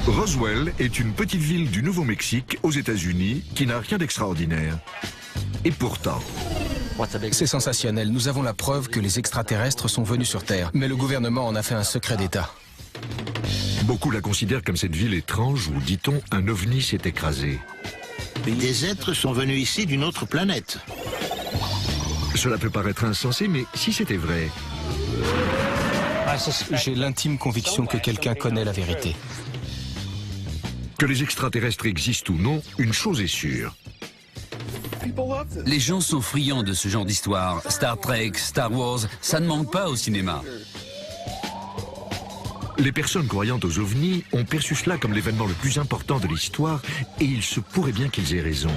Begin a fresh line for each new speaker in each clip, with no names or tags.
Roswell est une petite ville du Nouveau-Mexique, aux États-Unis, qui n'a rien d'extraordinaire. Et pourtant...
C'est sensationnel. Nous avons la preuve que les extraterrestres sont venus sur Terre. Mais le gouvernement en a fait un secret d'État.
Beaucoup la considèrent comme cette ville étrange où, dit-on, un ovni s'est écrasé.
Des êtres sont venus ici d'une autre planète.
Cela peut paraître insensé, mais si c'était vrai...
J'ai l'intime conviction que quelqu'un connaît la vérité.
Que les extraterrestres existent ou non, une chose est sûre.
Les gens sont friands de ce genre d'histoire. Star Trek, Star Wars, ça ne manque pas au cinéma.
Les personnes croyant aux ovnis ont perçu cela comme l'événement le plus important de l'histoire et il se pourrait bien qu'ils aient raison.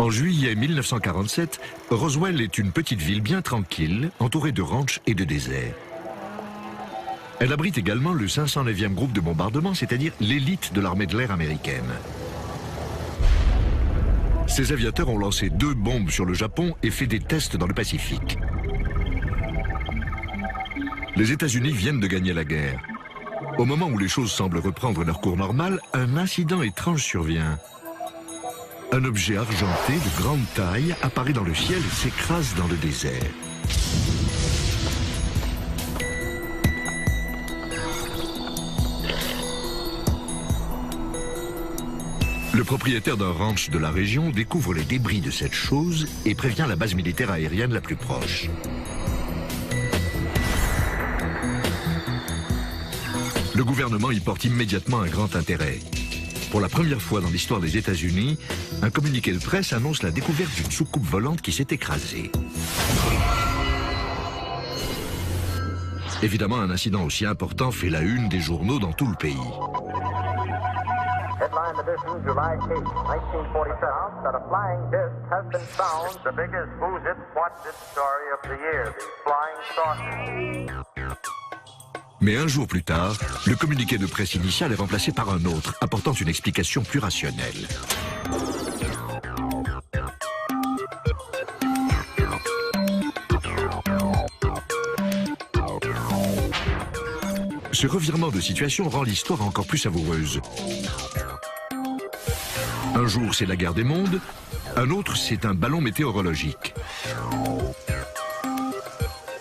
En juillet 1947, Roswell est une petite ville bien tranquille, entourée de ranchs et de déserts. Elle abrite également le 509e groupe de bombardement, c'est-à-dire l'élite de l'armée de l'air américaine. Ces aviateurs ont lancé 2 bombes sur le Japon et fait des tests dans le Pacifique. Les États-Unis viennent de gagner la guerre. Au moment où les choses semblent reprendre leur cours normal, un incident étrange survient. Un objet argenté de grande taille apparaît dans le ciel et s'écrase dans le désert. Le propriétaire d'un ranch de la région découvre les débris de cette chose et prévient la base militaire aérienne la plus proche. Le gouvernement y porte immédiatement un grand intérêt. Pour la première fois dans l'histoire des États-Unis, un communiqué de presse annonce la découverte d'une soucoupe volante qui s'est écrasée. Évidemment, un incident aussi important fait la une des journaux dans tout le pays.
Headline edition, July 8, 1947, that a flying disc has been found. The biggest Who's It, What's It story of the year, the flying saucer.
Mais un jour plus tard, le communiqué de presse initial est remplacé par un autre, apportant une explication plus rationnelle. Ce revirement de situation rend l'histoire encore plus savoureuse. Un jour, c'est la guerre des mondes, un autre, c'est un ballon météorologique.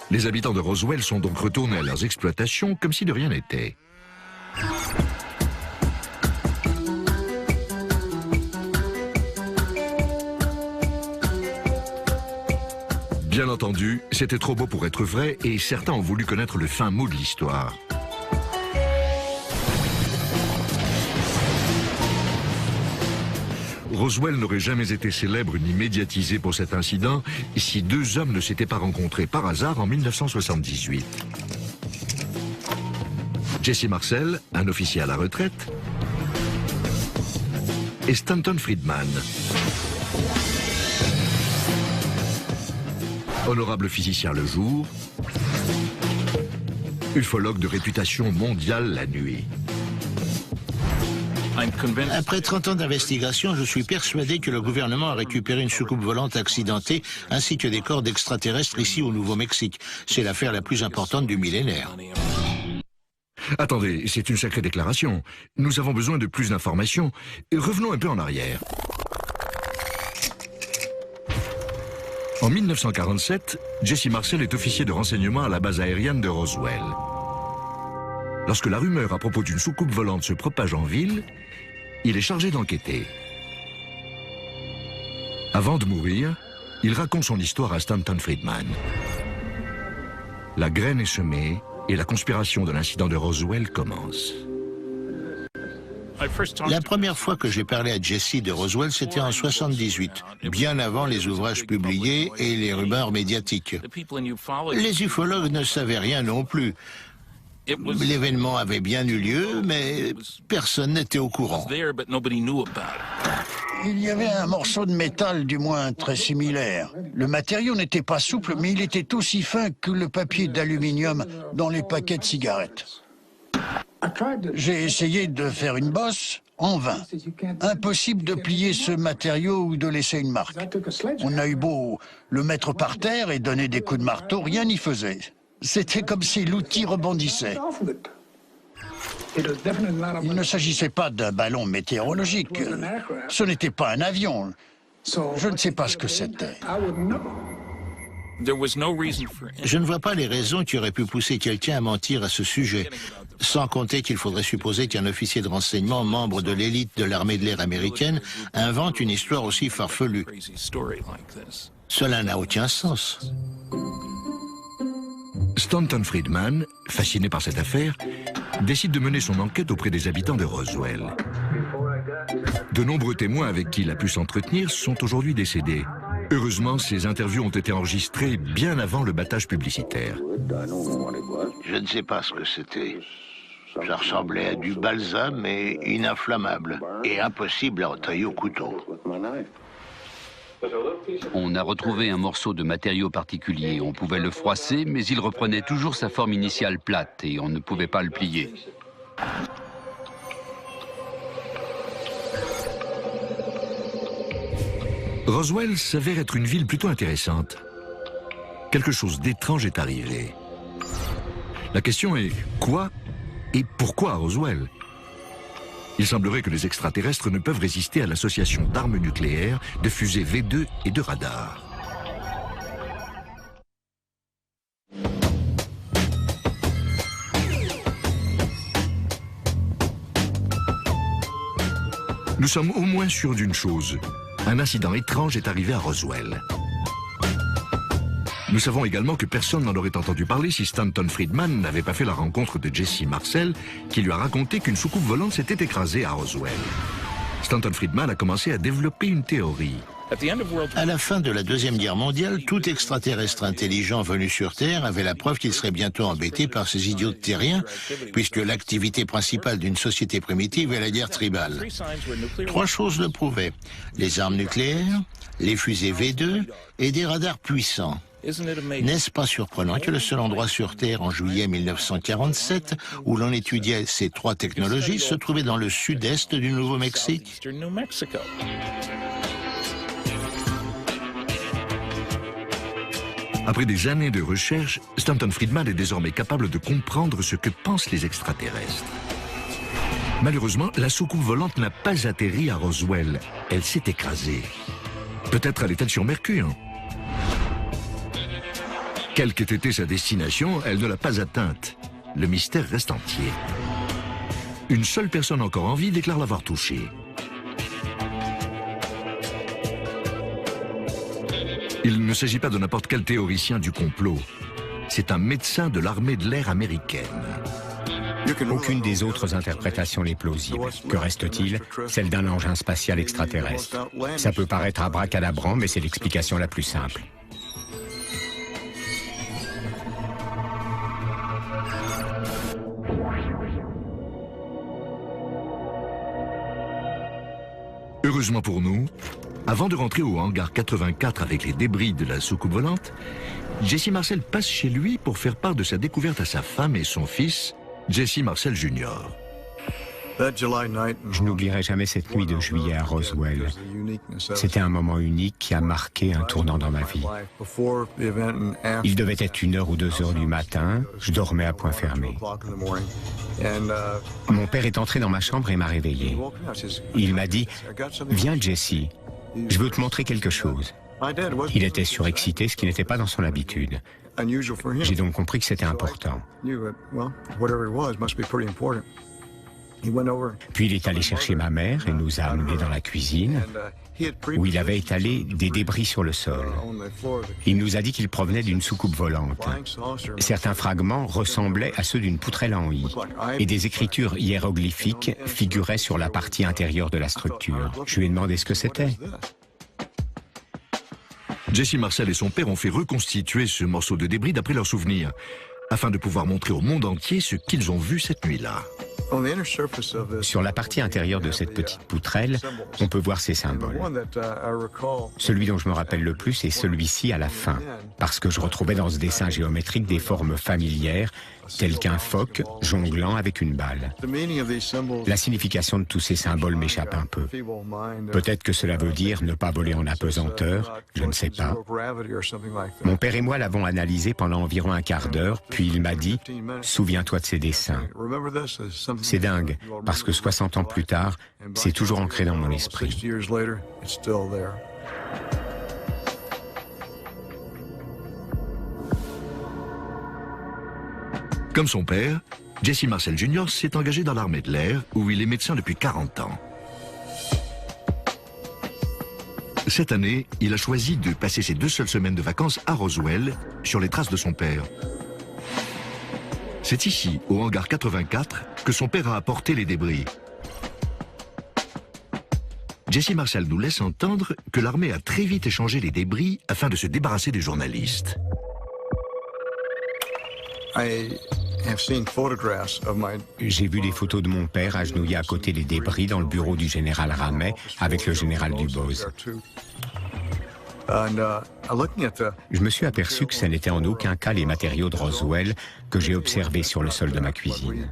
Les habitants de Roswell sont donc retournés à leurs exploitations comme si de rien n'était. Bien entendu, c'était trop beau pour être vrai et certains ont voulu connaître le fin mot de l'histoire. Roswell n'aurait jamais été célèbre ni médiatisé pour cet incident si 2 hommes ne s'étaient pas rencontrés par hasard en 1978. Jesse Marcel, un officier à la retraite, et Stanton Friedman, honorable physicien le jour, ufologue de réputation mondiale la nuit.
Après 30 ans d'investigation, je suis persuadé que le gouvernement a récupéré une soucoupe volante accidentée ainsi que des corps d'extraterrestres ici au Nouveau-Mexique. C'est l'affaire la plus importante du millénaire.
Attendez, c'est une sacrée déclaration. Nous avons besoin de plus d'informations. Revenons un peu en arrière. En 1947, Jesse Marcel est officier de renseignement à la base aérienne de Roswell. Lorsque la rumeur à propos d'une soucoupe volante se propage en ville, il est chargé d'enquêter. Avant de mourir, il raconte son histoire à Stanton Friedman. La graine est semée et la conspiration de l'incident de Roswell commence.
La première fois que j'ai parlé à Jesse de Roswell, c'était en 78, bien avant les ouvrages publiés et les rumeurs médiatiques. Les ufologues ne savaient rien non plus. L'événement avait bien eu lieu, mais personne n'était au courant.
Il y avait un morceau de métal, du moins très similaire. Le matériau n'était pas souple, mais il était aussi fin que le papier d'aluminium dans les paquets de cigarettes. J'ai essayé de faire une bosse, en vain. Impossible de plier ce matériau ou de laisser une marque. On a eu beau le mettre par terre et donner des coups de marteau, rien n'y faisait. C'était comme si l'outil rebondissait. Il ne s'agissait pas d'un ballon météorologique. Ce n'était pas un avion. Je ne sais pas ce que c'était.
Je ne vois pas les raisons qui auraient pu pousser quelqu'un à mentir à ce sujet. Sans compter qu'il faudrait supposer qu'un officier de renseignement, membre de l'élite de l'armée de l'air américaine, invente une histoire aussi farfelue. Cela n'a aucun sens.
Stanton Friedman, fasciné par cette affaire, décide de mener son enquête auprès des habitants de Roswell. De nombreux témoins avec qui il a pu s'entretenir sont aujourd'hui décédés. Heureusement, ces interviews ont été enregistrées bien avant le battage publicitaire.
Je ne sais pas ce que c'était. Ça ressemblait à du balsam, mais ininflammable, et impossible à entailler au couteau.
On a retrouvé un morceau de matériau particulier. On pouvait le froisser, mais il reprenait toujours sa forme initiale plate et on ne pouvait pas le plier.
Roswell s'avère être une ville plutôt intéressante. Quelque chose d'étrange est arrivé. La question est quoi et pourquoi à Roswell? Il semblerait que les extraterrestres ne peuvent résister à l'association d'armes nucléaires, de fusées V2 et de radars. Nous sommes au moins sûrs d'une chose. Un incident étrange est arrivé à Roswell. Nous savons également que personne n'en aurait entendu parler si Stanton Friedman n'avait pas fait la rencontre de Jesse Marcel, qui lui a raconté qu'une soucoupe volante s'était écrasée à Roswell. Stanton Friedman a commencé à développer une théorie.
À la fin de la Deuxième Guerre mondiale, tout extraterrestre intelligent venu sur Terre avait la preuve qu'il serait bientôt embêté par ces idiots terriens, puisque l'activité principale d'une société primitive est la guerre tribale. 3 choses le prouvaient: les armes nucléaires, les fusées V2 et des radars puissants. N'est-ce pas surprenant que le seul endroit sur Terre en juillet 1947 où l'on étudiait ces 3 technologies se trouvait dans le sud-est du Nouveau-Mexique?
Après des années de recherche, Stanton Friedman est désormais capable de comprendre ce que pensent les extraterrestres. Malheureusement, la soucoupe volante n'a pas atterri à Roswell. Elle s'est écrasée. Peut-être allait-elle sur Mercure. Quelle qu'ait été sa destination, elle ne l'a pas atteinte. Le mystère reste entier. Une seule personne encore en vie déclare l'avoir touchée. Il ne s'agit pas de n'importe quel théoricien du complot. C'est un médecin de l'armée de l'air américaine.
Aucune des autres interprétations n'est plausible. Que reste-t-il? Celle d'un engin spatial extraterrestre. Ça peut paraître abracadabrant, mais c'est l'explication la plus simple.
Heureusement pour nous, avant de rentrer au hangar 84 avec les débris de la soucoupe volante, Jesse Marcel passe chez lui pour faire part de sa découverte à sa femme et son fils, Jesse Marcel Jr.
Je n'oublierai jamais cette nuit de juillet à Roswell. C'était un moment unique qui a marqué un tournant dans ma vie. Il devait être 1h ou 2h du matin, je dormais à point fermé. Mon père est entré dans ma chambre et m'a réveillé. Il m'a dit « Viens Jesse, je veux te montrer quelque chose ». Il était surexcité, ce qui n'était pas dans son habitude. J'ai donc compris que c'était important. Puis il est allé chercher ma mère et nous a amenés dans la cuisine, où il avait étalé des débris sur le sol. Il nous a dit qu'ils provenaient d'une soucoupe volante. Certains fragments ressemblaient à ceux d'une poutrelle en I, et des écritures hiéroglyphiques figuraient sur la partie intérieure de la structure. Je lui ai demandé ce que c'était.
Jesse Marcel et son père ont fait reconstituer ce morceau de débris d'après leurs souvenirs, afin de pouvoir montrer au monde entier ce qu'ils ont vu cette nuit-là.
Sur la partie intérieure de cette petite poutrelle, on peut voir ces symboles. Celui dont je me rappelle le plus est celui-ci à la fin, parce que je retrouvais dans ce dessin géométrique des formes familières, telles qu'un phoque jonglant avec une balle. La signification de tous ces symboles m'échappe un peu. Peut-être que cela veut dire ne pas voler en apesanteur, je ne sais pas. Mon père et moi l'avons analysé pendant environ un quart d'heure, puis il m'a dit « Souviens-toi de ces dessins ». C'est dingue, parce que 60 ans plus tard, c'est toujours ancré dans mon esprit.
Comme son père, Jesse Marcel Jr. s'est engagé dans l'armée de l'air, où il est médecin depuis 40 ans. Cette année, il a choisi de passer ses 2 seules semaines de vacances à Roswell, sur les traces de son père. C'est ici, au hangar 84, que son père a apporté les débris. Jesse Marcel nous laisse entendre que l'armée a très vite échangé les débris afin de se débarrasser des journalistes.
J'ai vu des photos de mon père agenouillé à côté des débris dans le bureau du général Ramey avec le général Dubose. Je me suis aperçu que ce n'était en aucun cas les matériaux de Roswell que j'ai observés sur le sol de ma cuisine.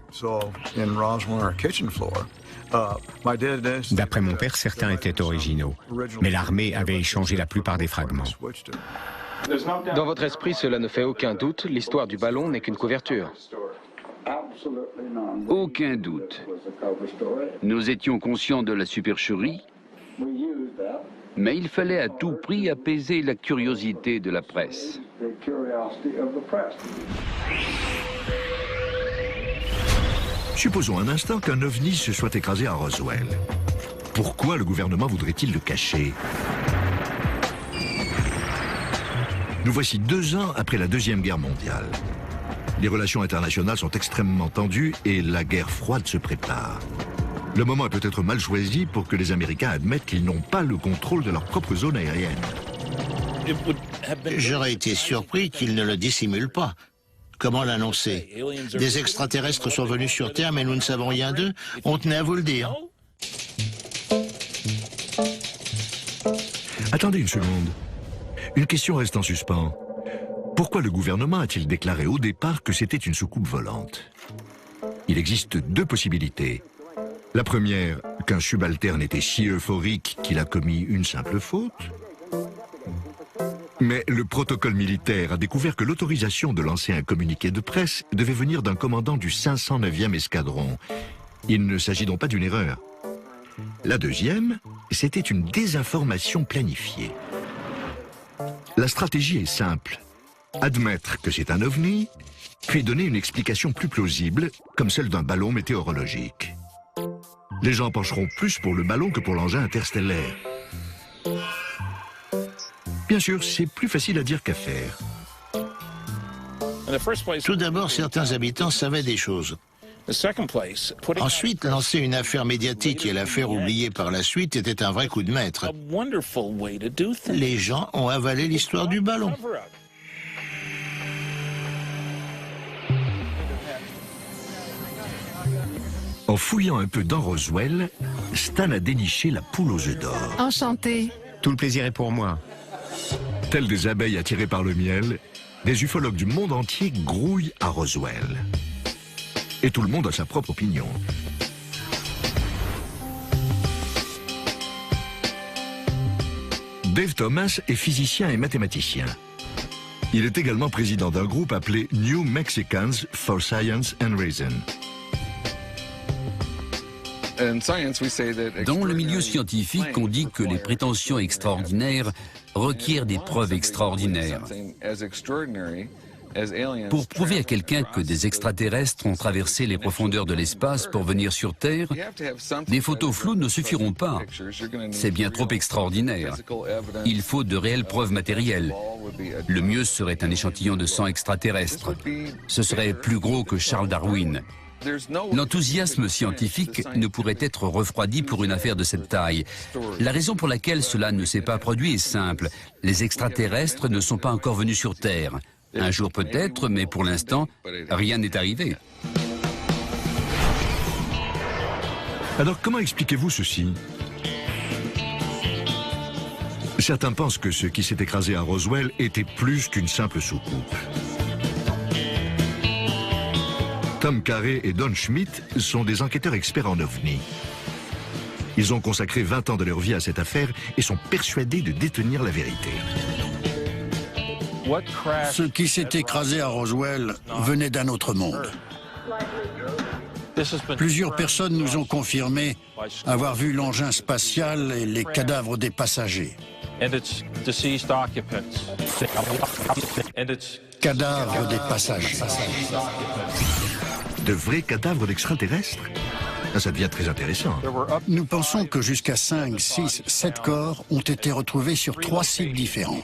D'après mon père, certains étaient originaux, mais l'armée avait échangé la plupart des fragments.
Dans votre esprit, cela ne fait aucun doute, l'histoire du ballon n'est qu'une couverture.
Aucun doute. Nous étions conscients de la supercherie, mais il fallait à tout prix apaiser la curiosité de la presse.
Supposons un instant qu'un ovni se soit écrasé à Roswell. Pourquoi le gouvernement voudrait-il le cacher? Nous voici 2 ans après la Deuxième Guerre mondiale. Les relations internationales sont extrêmement tendues et la guerre froide se prépare. Le moment est peut-être mal choisi pour que les Américains admettent qu'ils n'ont pas le contrôle de leur propre zone aérienne.
J'aurais été surpris qu'ils ne le dissimulent pas. Comment l'annoncer? Des extraterrestres sont venus sur Terre, mais nous ne savons rien d'eux. On tenait à vous le dire.
Attendez une seconde. Une question reste en suspens. Pourquoi le gouvernement a-t-il déclaré au départ que c'était une soucoupe volante? Il existe 2 possibilités. La première, qu'un subalterne était si euphorique qu'il a commis une simple faute. Mais le protocole militaire a découvert que l'autorisation de lancer un communiqué de presse devait venir d'un commandant du 509e escadron. Il ne s'agit donc pas d'une erreur. La deuxième, c'était une désinformation planifiée. La stratégie est simple. Admettre que c'est un ovni, puis donner une explication plus plausible, comme celle d'un ballon météorologique. Les gens pencheront plus pour le ballon que pour l'engin interstellaire. Bien sûr, c'est plus facile à dire qu'à faire.
Tout d'abord, certains habitants savaient des choses. Ensuite, lancer une affaire médiatique et la faire oublier par la suite était un vrai coup de maître. Les gens ont avalé l'histoire du ballon.
En fouillant un peu dans Roswell, Stan a déniché la poule aux œufs d'or.
Enchanté.
Tout le plaisir est pour moi.
Tels des abeilles attirées par le miel, des ufologues du monde entier grouillent à Roswell. Et tout le monde a sa propre opinion. Dave Thomas est physicien et mathématicien. Il est également président d'un groupe appelé New Mexicans for Science and Reason.
Dans le milieu scientifique, on dit que les prétentions extraordinaires requièrent des preuves extraordinaires. Pour prouver à quelqu'un que des extraterrestres ont traversé les profondeurs de l'espace pour venir sur Terre, des photos floues ne suffiront pas. C'est bien trop extraordinaire. Il faut de réelles preuves matérielles. Le mieux serait un échantillon de sang extraterrestre. Ce serait plus gros que Charles Darwin. L'enthousiasme scientifique ne pourrait être refroidi pour une affaire de cette taille. La raison pour laquelle cela ne s'est pas produit est simple. Les extraterrestres ne sont pas encore venus sur Terre. Un jour peut-être, mais pour l'instant, rien n'est arrivé.
Alors comment expliquez-vous ceci? Certains pensent que ce qui s'est écrasé à Roswell était plus qu'une simple soucoupe. Tom Carey et Don Schmitt sont des enquêteurs experts en ovnis. Ils ont consacré 20 ans de leur vie à cette affaire et sont persuadés de détenir la vérité.
Ce qui s'est écrasé à Roswell venait d'un autre monde. Plusieurs personnes nous ont confirmé avoir vu l'engin spatial et les cadavres des passagers. Cadavres des passagers.
De vrais cadavres d'extraterrestres? Ça devient très intéressant.
Nous pensons que jusqu'à 5, 6, 7 corps ont été retrouvés sur 3 sites différents.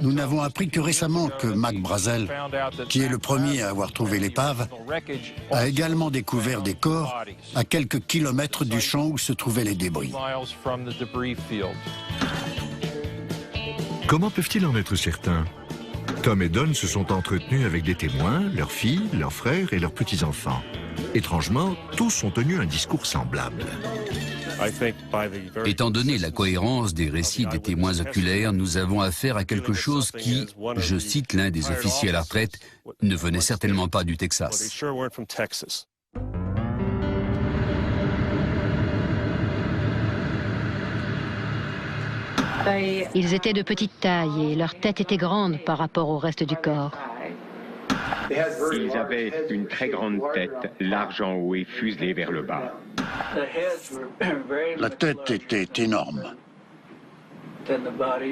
Nous n'avons appris que récemment que Mac Brazel, qui est le premier à avoir trouvé l'épave, a également découvert des corps à quelques kilomètres du champ où se trouvaient les débris.
Comment peuvent-ils en être certains? Tom et Don se sont entretenus avec des témoins, leurs filles, leurs frères et leurs petits-enfants. Étrangement, tous ont tenu un discours semblable.
Étant donné la cohérence des récits des témoins oculaires, nous avons affaire à quelque chose qui, je cite l'un des officiers à la retraite, ne venait certainement pas du Texas.
Ils étaient de petite taille et leur tête était grande par rapport au reste du corps.
Ils avaient une très grande tête, large en haut et fuselée vers le bas.
La tête était énorme,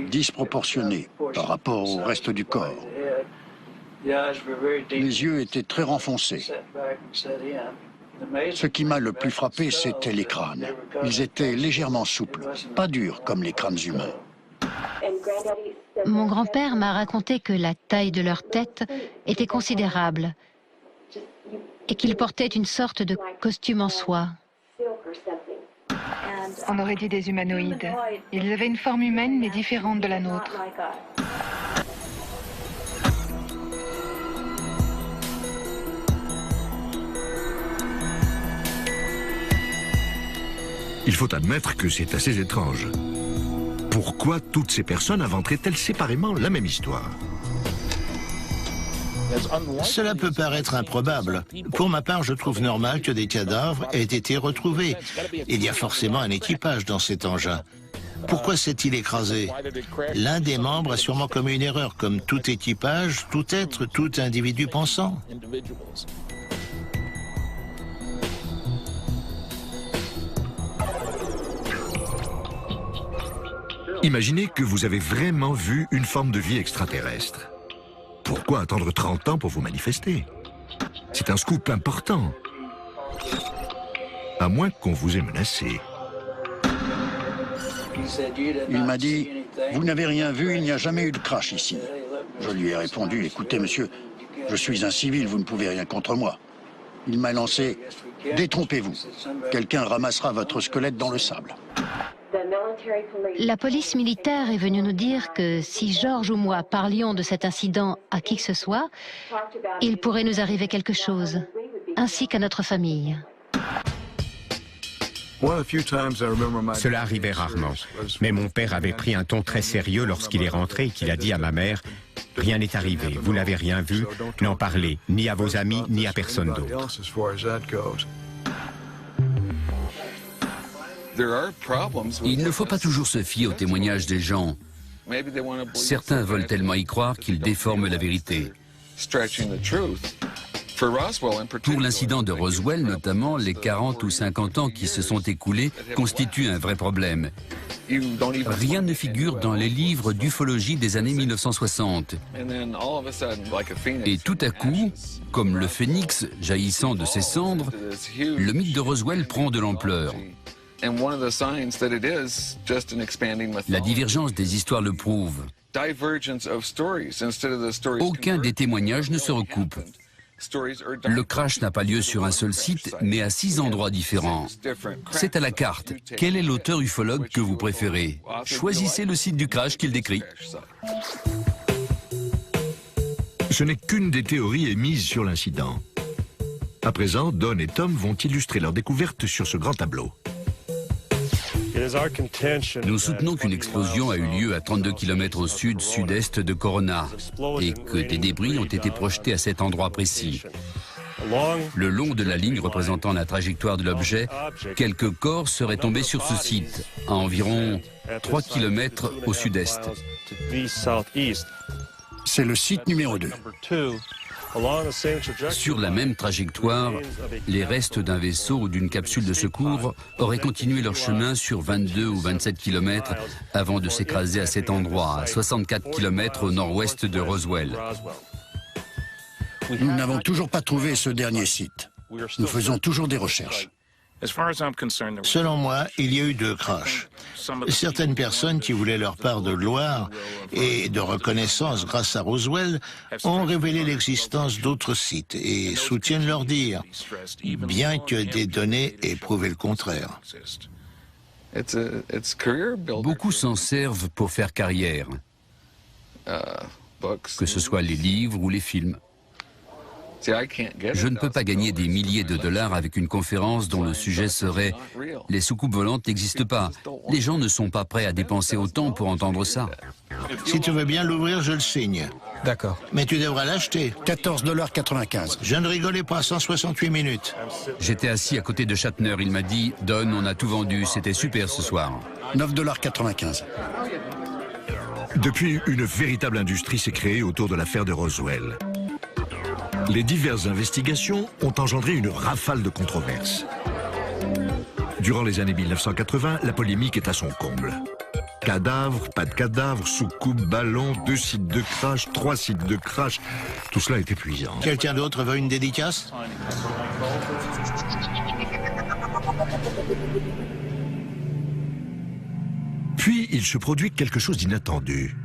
disproportionnée par rapport au reste du corps. Les yeux étaient très renfoncés. Ce qui m'a le plus frappé, c'était les crânes. Ils étaient légèrement souples, pas durs comme les crânes humains.
Mon grand-père m'a raconté que la taille de leur tête était considérable et qu'ils portaient une sorte de costume en soie.
On aurait dit des humanoïdes. Ils avaient une forme humaine mais différente de la nôtre.
Il faut admettre que c'est assez étrange. Pourquoi toutes ces personnes inventeraient-elles séparément la même histoire?
Cela peut paraître improbable. Pour ma part, je trouve normal que des cadavres aient été retrouvés. Il y a forcément un équipage dans cet engin. Pourquoi s'est-il écrasé? L'un des membres a sûrement commis une erreur, comme tout équipage, tout être, tout individu pensant.
Imaginez que vous avez vraiment vu une forme de vie extraterrestre. Pourquoi attendre 30 ans pour vous manifester? C'est un scoop important. À moins qu'on vous ait menacé.
Il m'a dit, vous n'avez rien vu, il n'y a jamais eu de crash ici. Je lui ai répondu, écoutez monsieur, je suis un civil, vous ne pouvez rien contre moi. Il m'a lancé, détrompez-vous, quelqu'un ramassera votre squelette dans le sable.
La police militaire est venue nous dire que si George ou moi parlions de cet incident à qui que ce soit, il pourrait nous arriver quelque chose, ainsi qu'à notre famille.
Cela arrivait rarement, mais mon père avait pris un ton très sérieux lorsqu'il est rentré et qu'il a dit à ma mère « Rien n'est arrivé, vous n'avez rien vu, n'en parlez ni à vos amis ni à personne d'autre. »
Il ne faut pas toujours se fier aux témoignages des gens. Certains veulent tellement y croire qu'ils déforment la vérité. Pour l'incident de Roswell, notamment, les 40 ou 50 ans qui se sont écoulés constituent un vrai problème. Rien ne figure dans les livres d'ufologie des années 1960. Et tout à coup, comme le phénix jaillissant de ses cendres, le mythe de Roswell prend de l'ampleur. La divergence des histoires le prouve. Aucun des témoignages ne se recoupe. Le crash n'a pas lieu sur un seul site, mais à 6 endroits différents. C'est à la carte. Quel est l'auteur ufologue que vous préférez? Choisissez le site du crash qu'il décrit.
Ce n'est qu'une des théories émises sur l'incident. À présent, Don et Tom vont illustrer leur découverte sur ce grand tableau.
Nous soutenons qu'une explosion a eu lieu à 32 km au sud-sud-est de Corona et que des débris ont été projetés à cet endroit précis. Le long de la ligne représentant la trajectoire de l'objet, quelques corps seraient tombés sur ce site, à environ 3 km au sud-est.
C'est le site numéro 2.
Sur la même trajectoire, les restes d'un vaisseau ou d'une capsule de secours auraient continué leur chemin sur 22 ou 27 km avant de s'écraser à cet endroit, à 64 km au nord-ouest de Roswell.
Nous n'avons toujours pas trouvé ce dernier site. Nous faisons toujours des recherches.
Selon moi, il y a eu 2 crashs. Certaines personnes qui voulaient leur part de gloire et de reconnaissance grâce à Roswell ont révélé l'existence d'autres sites et soutiennent leur dire, bien que des données aient prouvé le contraire.
Beaucoup s'en servent pour faire carrière, que ce soit les livres ou les films. Je ne peux pas gagner des milliers de dollars avec une conférence dont le sujet serait « Les soucoupes volantes n'existent pas ». Les gens ne sont pas prêts à dépenser autant pour entendre ça.
Si tu veux bien l'ouvrir, je le signe.
D'accord.
Mais tu devras l'acheter.
14,95 $.
Je ne rigolais pas, 168 minutes.
J'étais assis à côté de Shatner. Il m'a dit « Don, on a tout vendu, c'était super ce soir ».
9,95 $.
Depuis, une véritable industrie s'est créée autour de l'affaire de Roswell. Les diverses investigations ont engendré une rafale de controverses. Durant les années 1980, la polémique est à son comble. Cadavres, pas de cadavres, soucoupes, ballons, 2 sites de crash, 3 sites de crash, tout cela est épuisant.
Quelqu'un d'autre veut une dédicace?
Puis, il se produit quelque chose d'inattendu.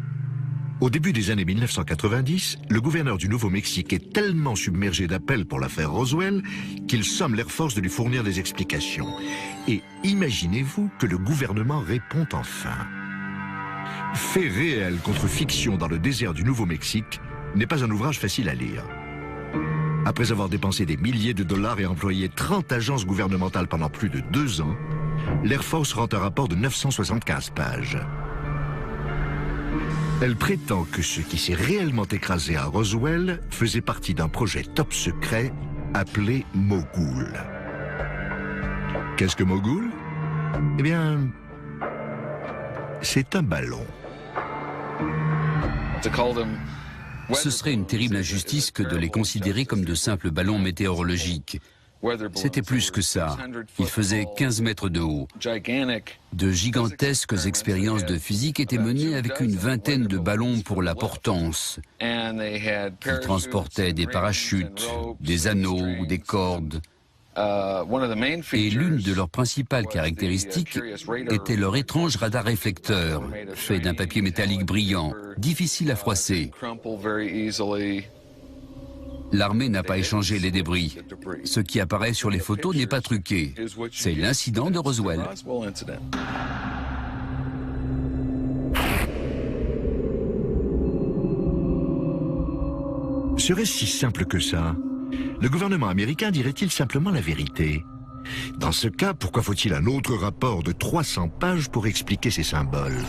Au début des années 1990, le gouverneur du Nouveau-Mexique est tellement submergé d'appels pour l'affaire Roswell qu'il somme l'Air Force de lui fournir des explications. Et imaginez-vous que le gouvernement répond enfin. Fait réel contre fiction dans le désert du Nouveau-Mexique n'est pas un ouvrage facile à lire. Après avoir dépensé des milliers de dollars et employé 30 agences gouvernementales pendant plus de 2 ans, l'Air Force rend un rapport de 975 pages. Elle prétend que ce qui s'est réellement écrasé à Roswell faisait partie d'un projet top secret appelé Mogul. Qu'est-ce que Mogul? Eh bien, c'est un ballon.
Ce serait une terrible injustice que de les considérer comme de simples ballons météorologiques. C'était plus que ça. Il faisait 15 mètres de haut. De gigantesques expériences de physique étaient menées avec une vingtaine de ballons pour la portance. Ils transportaient des parachutes, des anneaux, des cordes. Et l'une de leurs principales caractéristiques était leur étrange radar réflecteur, fait d'un papier métallique brillant, difficile à froisser. L'armée n'a pas échangé les débris. Ce qui apparaît sur les photos n'est pas truqué. C'est l'incident de Roswell.
Serait-ce si simple que ça? Le gouvernement américain dirait-il simplement la vérité? Dans ce cas, pourquoi faut-il un autre rapport de 300 pages pour expliquer ces symboles?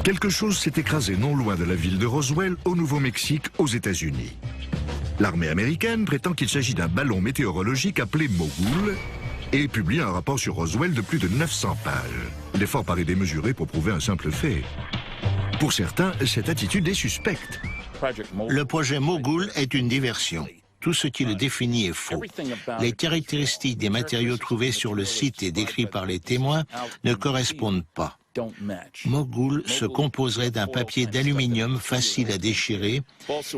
Quelque chose s'est écrasé non loin de la ville de Roswell, au Nouveau-Mexique, aux États-Unis. L'armée américaine prétend qu'il s'agit d'un ballon météorologique appelé Mogul et publie un rapport sur Roswell de plus de 900 pages. L'effort paraît démesuré pour prouver un simple fait. Pour certains, cette attitude est suspecte.
Le projet Mogul est une diversion. Tout ce qui le définit est faux. Les caractéristiques des matériaux trouvés sur le site et décrits par les témoins ne correspondent pas. Mogul se composerait d'un papier d'aluminium facile à déchirer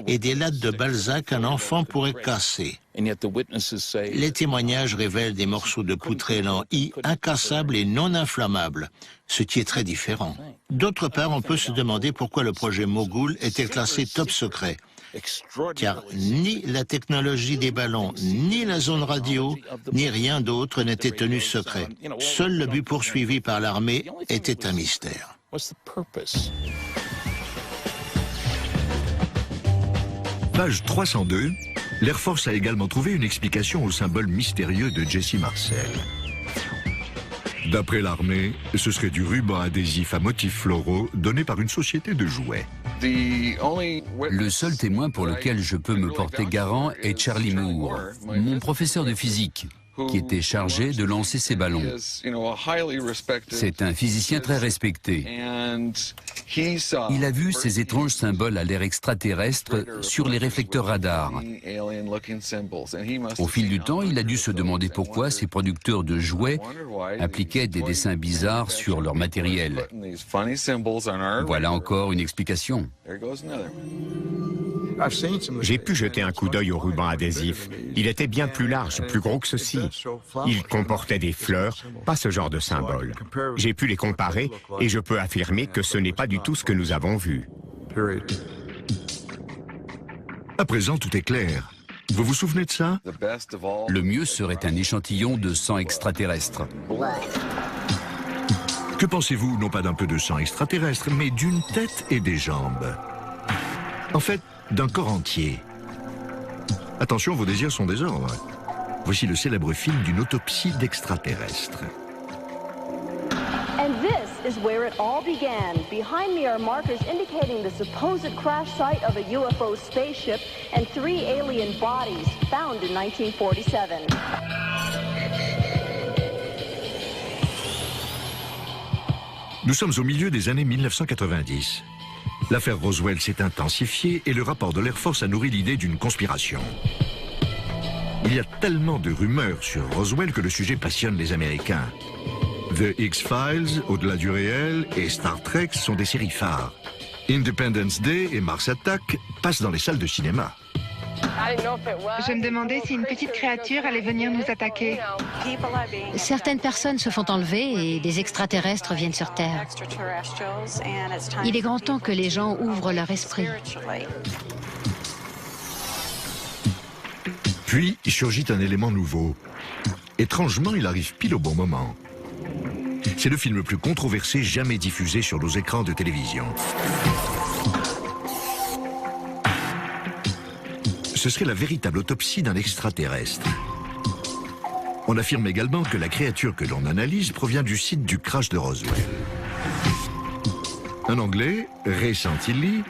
et des lattes de Balzac qu'un enfant pourrait casser. Les témoignages révèlent des morceaux de poutrelle en I incassables et non inflammables, ce qui est très différent. D'autre part, on peut se demander pourquoi le projet Mogul était classé top secret. Car ni la technologie des ballons, ni la zone radio, ni rien d'autre n'était tenu secret. Seul le but poursuivi par l'armée était un mystère.
Page 302, l'Air Force a également trouvé une explication au symbole mystérieux de Jesse Marcel. D'après l'armée, ce serait du ruban adhésif à motifs floraux donné par une société de jouets.
Le seul témoin pour lequel je peux me porter garant est Charlie Moore, mon professeur de physique, qui était chargé de lancer ces ballons. C'est un physicien très respecté. Il a vu ces étranges symboles à l'air extraterrestre sur les réflecteurs radars. Au fil du temps, il a dû se demander pourquoi ces producteurs de jouets appliquaient des dessins bizarres sur leur matériel. Voilà encore une explication.
J'ai pu jeter un coup d'œil au ruban adhésif. Il était bien plus large, plus gros que ceci. Il comportait des fleurs, pas ce genre de symbole. J'ai pu les comparer et je peux affirmer que ce n'est pas du tout ce que nous avons vu.
À présent, tout est clair. Vous vous souvenez de ça?
Le mieux serait un échantillon de sang extraterrestre.
Que pensez-vous, non pas d'un peu de sang extraterrestre, mais d'une tête et des jambes? En fait, d'un corps entier. Attention, vos désirs sont des ordres. Voici le célèbre film d'une autopsie d'extraterrestres.
And this is where it all began. Behind me are markers indicating the supposed crash site of a UFO spaceship and 3 alien bodies found in 1947.
Nous sommes au milieu des années 1990. L'affaire Roswell s'est intensifiée et le rapport de l'Air Force a nourri l'idée d'une conspiration. Il y a tellement de rumeurs sur Roswell que le sujet passionne les Américains. The X-Files, Au-delà du réel et Star Trek sont des séries phares. Independence Day et Mars Attack passent dans les salles de cinéma.
Je me demandais si une petite créature allait venir nous attaquer.
Certaines personnes se font enlever et des extraterrestres viennent sur Terre. Il est grand temps que les gens ouvrent leur esprit.
Puis surgit un élément nouveau. Étrangement, il arrive pile au bon moment. C'est le film le plus controversé jamais diffusé sur nos écrans de télévision. Ce serait la véritable autopsie d'un extraterrestre. On affirme également que la créature que l'on analyse provient du site du crash de Roswell. Un Anglais, Ray Santilli,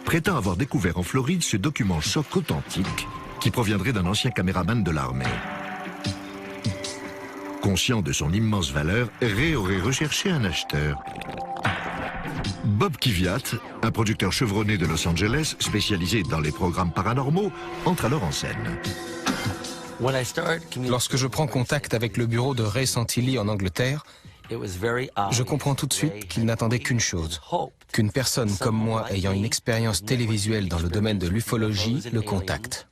prétend avoir découvert en Floride ce document choc authentique qui proviendrait d'un ancien caméraman de l'armée. Conscient de son immense valeur, Ray aurait recherché un acheteur. Bob Kiviat, un producteur chevronné de Los Angeles, spécialisé dans les programmes paranormaux, entre alors en scène.
Lorsque je prends contact avec le bureau de Ray Santilli en Angleterre, je comprends tout de suite qu'il n'attendait qu'une chose, qu'une personne comme moi ayant une expérience télévisuelle dans le domaine de l'ufologie le contacte.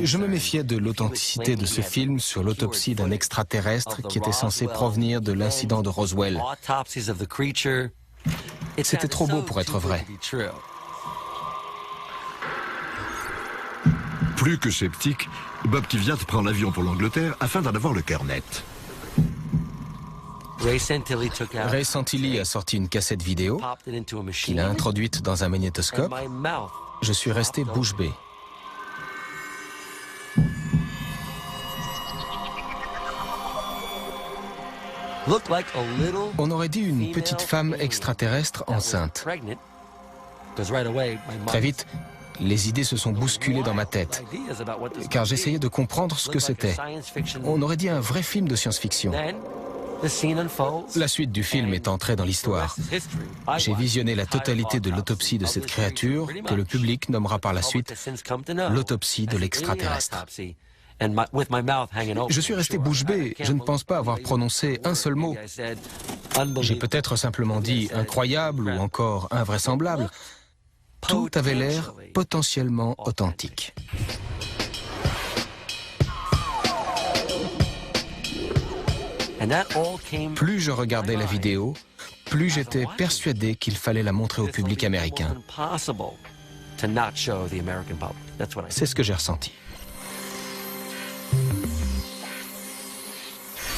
Je me méfiais de l'authenticité de ce film sur l'autopsie d'un extraterrestre qui était censé provenir de l'incident de Roswell. C'était trop beau pour être vrai.
Plus que sceptique, Bob Kiviat prend l'avion pour l'Angleterre afin d'en avoir le cœur net.
Ray Santilli a sorti une cassette vidéo qu'il a introduite dans un magnétoscope. Je suis resté bouche bée. On aurait dit une petite femme extraterrestre enceinte. Très vite, les idées se sont bousculées dans ma tête, car j'essayais de comprendre ce que c'était. On aurait dit un vrai film de science-fiction. La suite du film est entrée dans l'histoire. J'ai visionné la totalité de l'autopsie de cette créature, que le public nommera par la suite l'autopsie de l'extraterrestre. Je suis resté bouche bée, je ne pense pas avoir prononcé un seul mot. J'ai peut-être simplement dit incroyable ou encore invraisemblable. Tout avait l'air potentiellement authentique. Plus je regardais la vidéo, plus j'étais persuadé qu'il fallait la montrer au public américain. C'est ce que j'ai ressenti.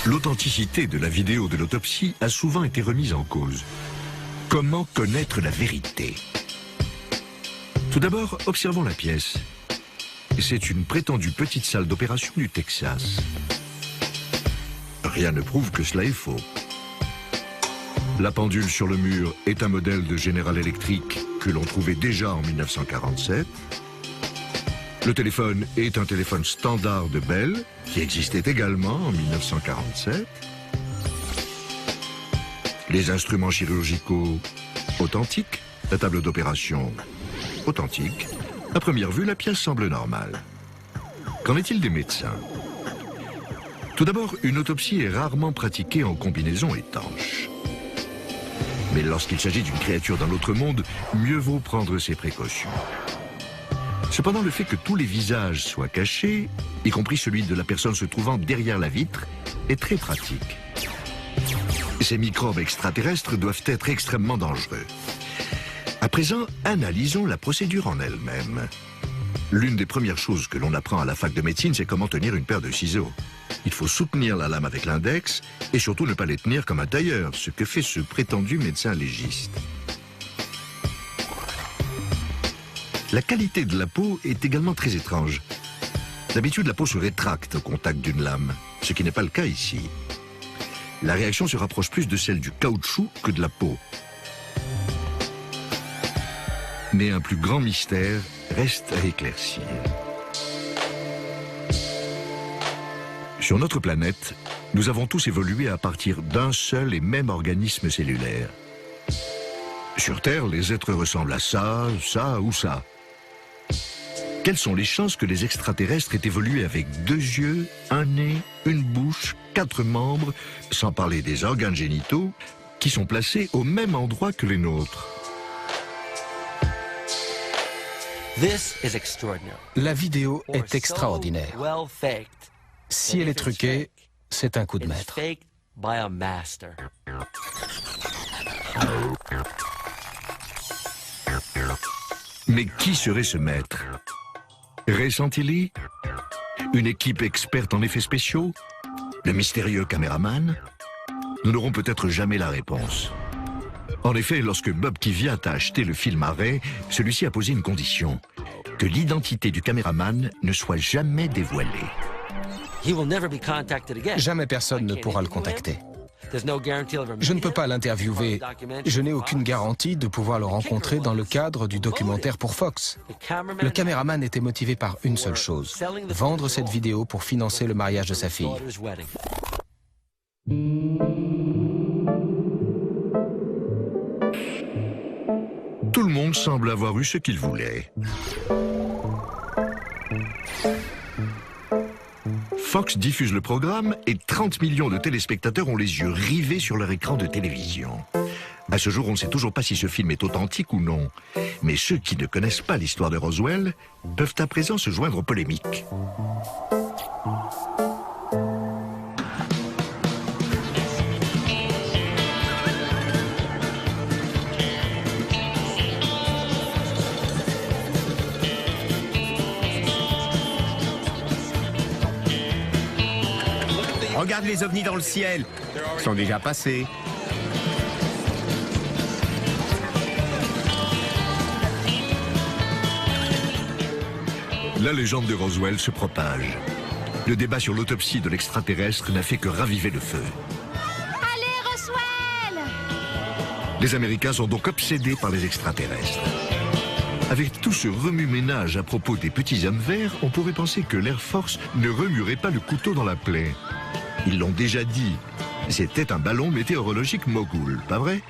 L'authenticité de la vidéo de l'autopsie a souvent été remise en cause. Comment connaître la vérité? Tout d'abord, observons la pièce. C'est une prétendue petite salle d'opération du Texas. Rien ne prouve que cela est faux. La pendule sur le mur est un modèle de General Electric que l'on trouvait déjà en 1947. Le téléphone est un téléphone standard de Bell qui existait également en 1947. Les instruments chirurgicaux authentiques, la table d'opération authentique. À première vue, la pièce semble normale. Qu'en est-il des médecins? Tout d'abord, une autopsie est rarement pratiquée en combinaison étanche. Mais lorsqu'il s'agit d'une créature d'un autre monde, mieux vaut prendre ses précautions. Cependant, le fait que tous les visages soient cachés, y compris celui de la personne se trouvant derrière la vitre, est très pratique. Ces microbes extraterrestres doivent être extrêmement dangereux. À présent, analysons la procédure en elle-même. L'une des premières choses que l'on apprend à la fac de médecine, c'est comment tenir une paire de ciseaux. Il faut soutenir la lame avec l'index et surtout ne pas les tenir comme un tailleur, ce que fait ce prétendu médecin légiste. La qualité de la peau est également très étrange. D'habitude, la peau se rétracte au contact d'une lame, ce qui n'est pas le cas ici. La réaction se rapproche plus de celle du caoutchouc que de la peau. Mais un plus grand mystère reste à éclaircir. Sur notre planète, nous avons tous évolué à partir d'un seul et même organisme cellulaire. Sur Terre, les êtres ressemblent à ça, ça ou ça. Quelles sont les chances que les extraterrestres aient évolué avec 2 yeux, un nez, une bouche, 4 membres, sans parler des organes génitaux, qui sont placés au même endroit que les nôtres?
La vidéo est extraordinaire. Si elle est truquée, c'est un coup de maître.
Mais qui serait ce maître? Ray Santilli? Une équipe experte en effets spéciaux? Le mystérieux caméraman? Nous n'aurons peut-être jamais la réponse. En effet, lorsque Bob Kvyat a acheté le film à Ray, celui-ci a posé une condition, que l'identité du caméraman ne soit jamais dévoilée.
Jamais personne ne pourra le contacter. Je ne peux pas l'interviewer. Je n'ai aucune garantie de pouvoir le rencontrer dans le cadre du documentaire pour Fox. Le caméraman était motivé par une seule chose, vendre cette vidéo pour financer le mariage de sa fille.
Tout le monde semble avoir eu ce qu'il voulait. Fox diffuse le programme et 30 millions de téléspectateurs ont les yeux rivés sur leur écran de télévision. À ce jour, on ne sait toujours pas si ce film est authentique ou non. Mais ceux qui ne connaissent pas l'histoire de Roswell peuvent à présent se joindre aux polémiques.
Regarde les ovnis dans le ciel. Ils sont déjà passés.
La légende de Roswell se propage. Le débat sur l'autopsie de l'extraterrestre n'a fait que raviver le feu.
Allez, Roswell!
Les Américains sont donc obsédés par les extraterrestres. Avec tout ce remue-ménage à propos des petits hommes verts, on pourrait penser que l'Air Force ne remuerait pas le couteau dans la plaie. Ils l'ont déjà dit, c'était un ballon météorologique mogul, pas vrai?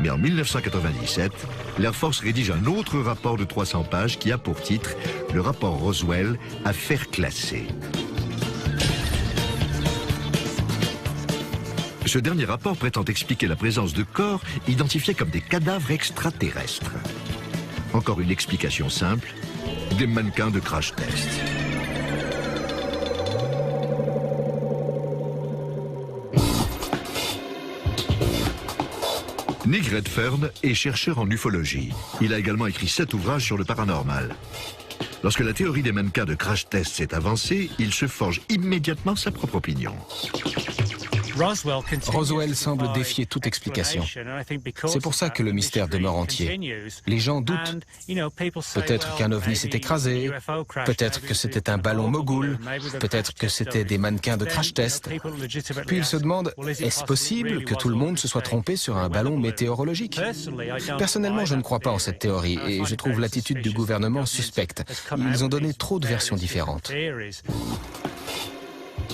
Mais en 1997, l'Air Force rédige un autre rapport de 300 pages qui a pour titre « Le rapport Roswell, affaire classée ». Ce dernier rapport prétend expliquer la présence de corps identifiés comme des cadavres extraterrestres. Encore une explication simple, des mannequins de crash test. Nick Redfern est chercheur en ufologie. Il a également écrit 7 ouvrages sur le paranormal. Lorsque la théorie des mannequins de crash test s'est avancée, il se forge immédiatement sa propre opinion.
Roswell semble défier toute explication. C'est pour ça que le mystère demeure entier. Les gens doutent. Peut-être qu'un ovni s'est écrasé, peut-être que c'était un ballon mogul, peut-être que c'était des mannequins de crash test. Puis ils se demandent, est-ce possible que tout le monde se soit trompé sur un ballon météorologique? Personnellement, je ne crois pas en cette théorie et je trouve l'attitude du gouvernement suspecte. Ils ont donné trop de versions différentes.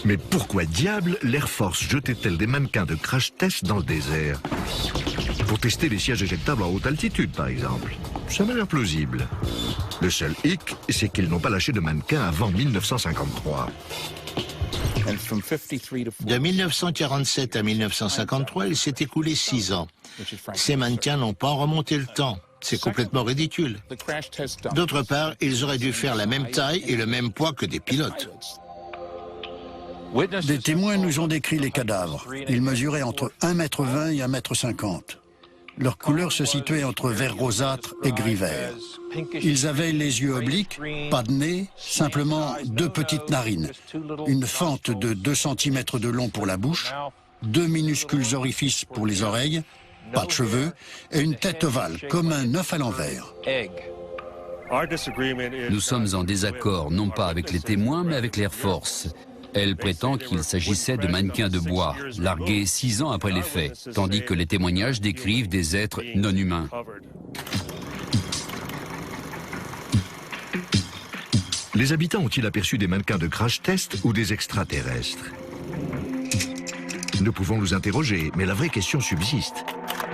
Mais pourquoi diable l'Air Force jetait-elle des mannequins de crash test dans le désert? Pour tester les sièges éjectables en haute altitude, par exemple. Ça m'a l'air plausible. Le seul hic, c'est qu'ils n'ont pas lâché de mannequins avant 1953.
De 1947 à 1953, il s'est écoulé 6 ans. Ces mannequins n'ont pas remonté le temps. C'est complètement ridicule. D'autre part, ils auraient dû faire la même taille et le même poids que des pilotes.
Des témoins nous ont décrit les cadavres. Ils mesuraient entre 1,20 m et 1,50 m. Leur couleur se situait entre vert rosâtre et gris vert. Ils avaient les yeux obliques, pas de nez, simplement 2 petites narines, une fente de 2 cm de long pour la bouche, 2 minuscules orifices pour les oreilles, pas de cheveux, et une tête ovale, comme un œuf à l'envers.
Nous sommes en désaccord, non pas avec les témoins, mais avec l'Air Force. Elle prétend qu'il s'agissait de mannequins de bois, largués 6 ans après les faits, tandis que les témoignages décrivent des êtres non humains.
Les habitants ont-ils aperçu des mannequins de crash test ou des extraterrestres? Nous pouvons nous interroger, mais la vraie question subsiste.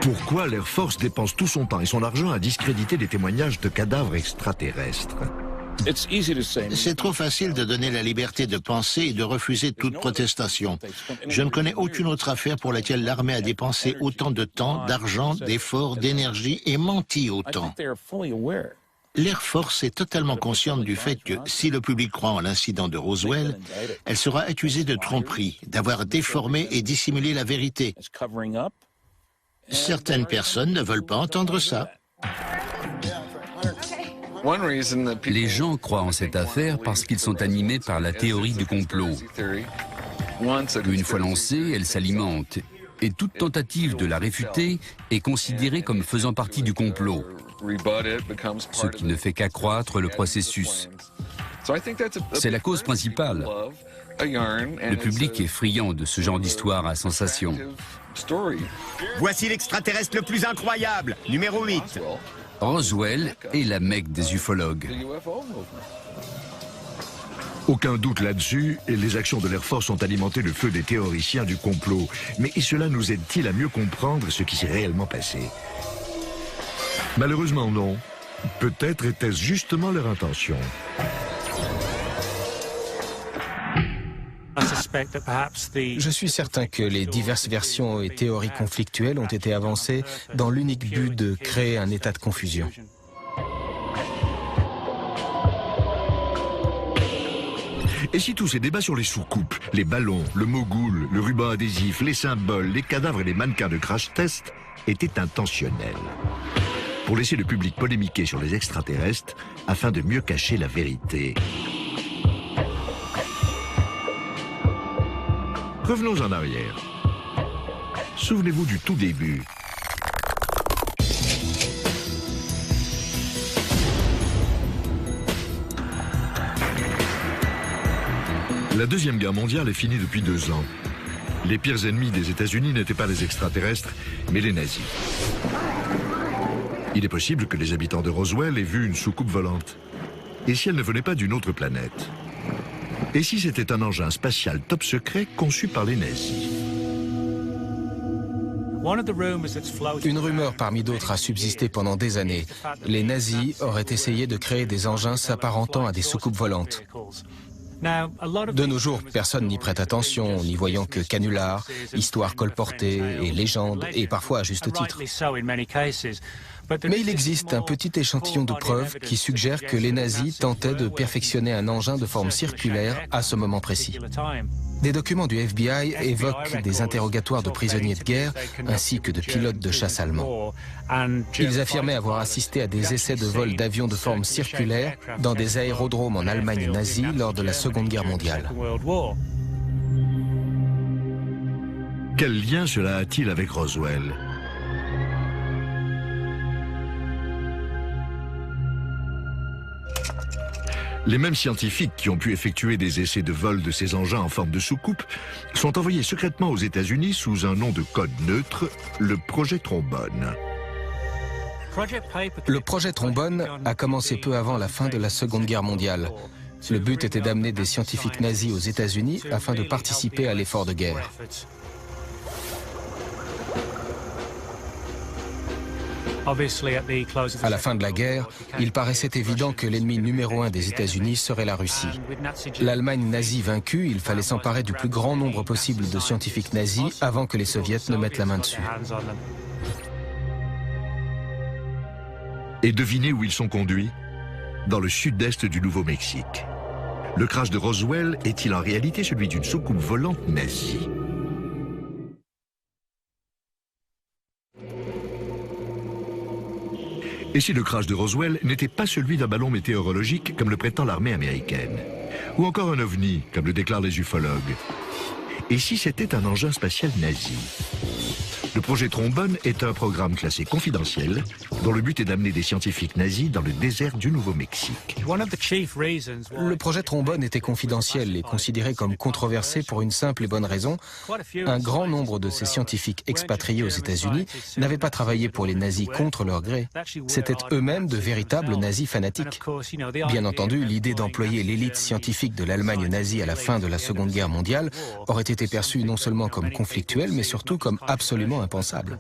Pourquoi l'Air Force dépense tout son temps et son argent à discréditer des témoignages de cadavres extraterrestres?
C'est trop facile de donner la liberté de penser et de refuser toute protestation. Je ne connais aucune autre affaire pour laquelle l'armée a dépensé autant de temps, d'argent, d'efforts, d'énergie et menti autant. L'Air Force est totalement consciente du fait que, si le public croit en l'incident de Roswell, elle sera accusée de tromperie, d'avoir déformé et dissimulé la vérité. Certaines personnes ne veulent pas entendre ça.
Les gens croient en cette affaire parce qu'ils sont animés par la théorie du complot. Une fois lancée, elle s'alimente. Et toute tentative de la réfuter est considérée comme faisant partie du complot, ce qui ne fait qu'accroître le processus. C'est la cause principale. Le public est friand de ce genre d'histoire à sensation.
Voici l'extraterrestre le plus incroyable, numéro 8.
Roswell est la Mecque des ufologues.
Aucun doute là-dessus, et les actions de l'Air Force ont alimenté le feu des théoriciens du complot. Mais cela nous aide-t-il à mieux comprendre ce qui s'est réellement passé? Malheureusement non. Peut-être était-ce justement leur intention.
Je suis certain que les diverses versions et théories conflictuelles ont été avancées dans l'unique but de créer un état de confusion.
Et si tous ces débats sur les soucoupes, les ballons, le mogul, le ruban adhésif, les symboles, les cadavres et les mannequins de crash test étaient intentionnels? Pour laisser le public polémiquer sur les extraterrestres afin de mieux cacher la vérité. Revenons en arrière. Souvenez-vous du tout début. La Deuxième Guerre mondiale est finie depuis 2 ans. Les pires ennemis des États-Unis n'étaient pas les extraterrestres, mais les nazis. Il est possible que les habitants de Roswell aient vu une soucoupe volante. Et si elle ne venait pas d'une autre planète? Et si c'était un engin spatial top secret conçu par les nazis?
Une rumeur parmi d'autres a subsisté pendant des années. Les nazis auraient essayé de créer des engins s'apparentant à des soucoupes volantes. De nos jours, personne n'y prête attention, n'y voyant que canulars, histoires colportées et légendes, et parfois à juste titre. Mais il existe un petit échantillon de preuves qui suggère que les nazis tentaient de perfectionner un engin de forme circulaire à ce moment précis. Des documents du FBI évoquent des interrogatoires de prisonniers de guerre ainsi que de pilotes de chasse allemands. Ils affirmaient avoir assisté à des essais de vol d'avions de forme circulaire dans des aérodromes en Allemagne nazie lors de la Seconde Guerre mondiale.
Quel lien cela a-t-il avec Roswell? Les mêmes scientifiques qui ont pu effectuer des essais de vol de ces engins en forme de soucoupe sont envoyés secrètement aux États-Unis sous un nom de code neutre, le projet Trombone.
Le projet Trombone a commencé peu avant la fin de la Seconde Guerre mondiale. Le but était d'amener des scientifiques nazis aux États-Unis afin de participer à l'effort de guerre. À la fin de la guerre, il paraissait évident que l'ennemi numéro 1 des États-Unis serait la Russie. L'Allemagne nazie vaincue, il fallait s'emparer du plus grand nombre possible de scientifiques nazis avant que les soviets ne mettent la main dessus.
Et devinez où ils sont conduits? Dans le sud-est du Nouveau-Mexique. Le crash de Roswell est-il en réalité celui d'une soucoupe volante nazie? Et si le crash de Roswell n'était pas celui d'un ballon météorologique comme le prétend l'armée américaine? Ou encore un ovni, comme le déclarent les ufologues? Et si c'était un engin spatial nazi? Le projet Trombone est un programme classé confidentiel dont le but est d'amener des scientifiques nazis dans le désert du Nouveau-Mexique.
Le projet Trombone était confidentiel et considéré comme controversé pour une simple et bonne raison. Un grand nombre de ces scientifiques expatriés aux États-Unis n'avaient pas travaillé pour les nazis contre leur gré. C'étaient eux-mêmes de véritables nazis fanatiques. Bien entendu, l'idée d'employer l'élite scientifique de l'Allemagne nazie à la fin de la Seconde Guerre mondiale aurait été perçue non seulement comme conflictuelle, mais surtout comme absolument impensable.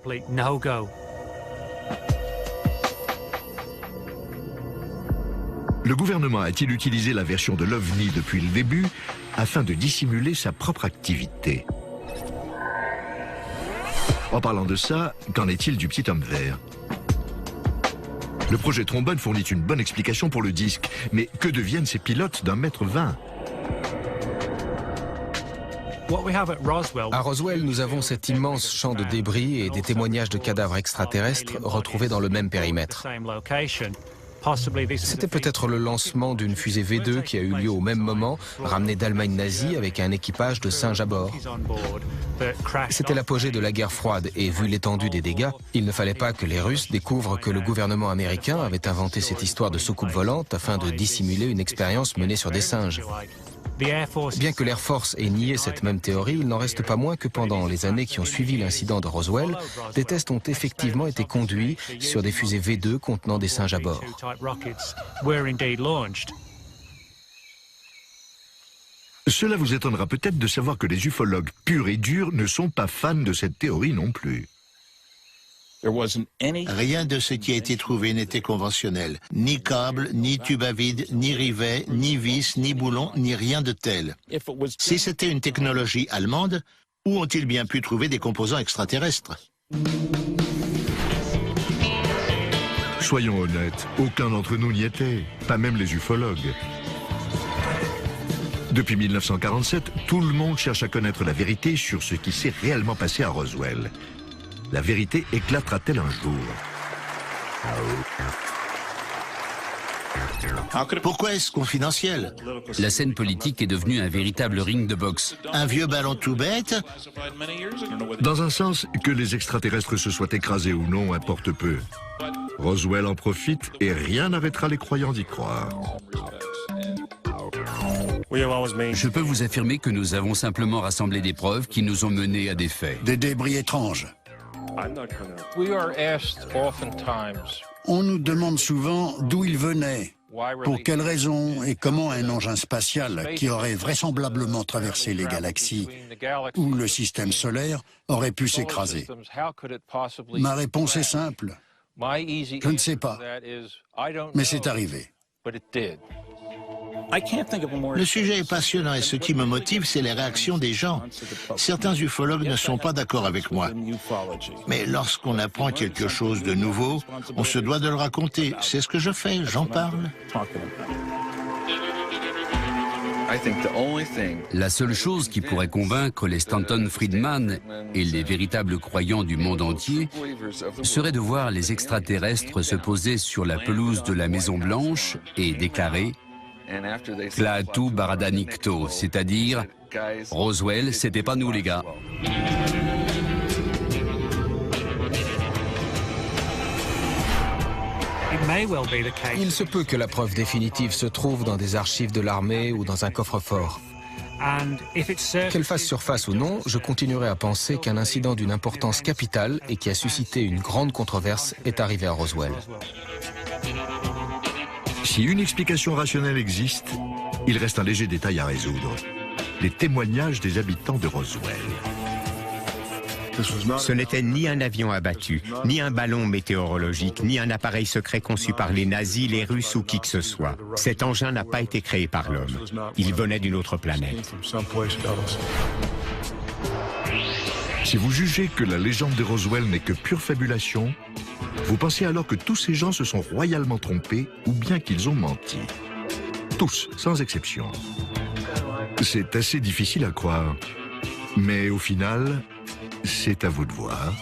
Le gouvernement a-t-il utilisé la version de l'OVNI depuis le début afin de dissimuler sa propre activité? En parlant de ça, qu'en est-il du petit homme vert? Le projet Trombone fournit une bonne explication pour le disque, mais que deviennent ces pilotes d'1,20 m?
À Roswell, nous avons cet immense champ de débris et des témoignages de cadavres extraterrestres retrouvés dans le même périmètre. C'était peut-être le lancement d'une fusée V2 qui a eu lieu au même moment, ramenée d'Allemagne nazie avec un équipage de singes à bord. C'était l'apogée de la guerre froide et vu l'étendue des dégâts, il ne fallait pas que les Russes découvrent que le gouvernement américain avait inventé cette histoire de soucoupe volante afin de dissimuler une expérience menée sur des singes. Bien que l'Air Force ait nié cette même théorie, il n'en reste pas moins que pendant les années qui ont suivi l'incident de Roswell, des tests ont effectivement été conduits sur des fusées V2 contenant des singes à bord.
Cela vous étonnera peut-être de savoir que les ufologues purs et durs ne sont pas fans de cette théorie non plus.
Rien de ce qui a été trouvé n'était conventionnel. Ni câble, ni tube à vide, ni rivet, ni vis, ni boulon, ni rien de tel. Si c'était une technologie allemande, où ont-ils bien pu trouver des composants extraterrestres?
Soyons honnêtes, aucun d'entre nous n'y était, pas même les ufologues. Depuis 1947, tout le monde cherche à connaître la vérité sur ce qui s'est réellement passé à Roswell. La vérité éclatera-t-elle un jour?
Pourquoi est-ce confidentiel?
La scène politique est devenue un véritable ring de boxe.
Un vieux ballon tout bête?
Dans un sens, que les extraterrestres se soient écrasés ou non importe peu. Roswell en profite et rien n'arrêtera les croyants d'y croire.
Je peux vous affirmer que nous avons simplement rassemblé des preuves qui nous ont menés à des faits.
Des débris étranges. On nous demande souvent d'où ils venaient, pour quelles raisons et comment un engin spatial qui aurait vraisemblablement traversé les galaxies ou le système solaire aurait pu s'écraser. Ma réponse est simple. Je ne sais pas, mais c'est arrivé.
Le sujet est passionnant et ce qui me motive, c'est les réactions des gens. Certains ufologues ne sont pas d'accord avec moi. Mais lorsqu'on apprend quelque chose de nouveau, on se doit de le raconter. C'est ce que je fais, j'en parle.
La seule chose qui pourrait convaincre les Stanton Friedman et les véritables croyants du monde entier serait de voir les extraterrestres se poser sur la pelouse de la Maison Blanche et déclarer « Klaatu Barada Nikto », c'est-à-dire « Roswell, c'était pas nous les gars ».
Il se peut que la preuve définitive se trouve dans des archives de l'armée ou dans un coffre-fort. Qu'elle fasse surface ou non, je continuerai à penser qu'un incident d'une importance capitale et qui a suscité une grande controverse est arrivé à Roswell.
Si une explication rationnelle existe, il reste un léger détail à résoudre. Les témoignages des habitants de Roswell.
Ce n'était ni un avion abattu, ni un ballon météorologique, ni un appareil secret conçu par les nazis, les Russes ou qui que ce soit. Cet engin n'a pas été créé par l'homme. Il venait d'une autre planète.
Si vous jugez que la légende de Roswell n'est que pure fabulation, vous pensez alors que tous ces gens se sont royalement trompés ou bien qu'ils ont menti. Tous, sans exception. C'est assez difficile à croire. Mais au final, c'est à vous de voir.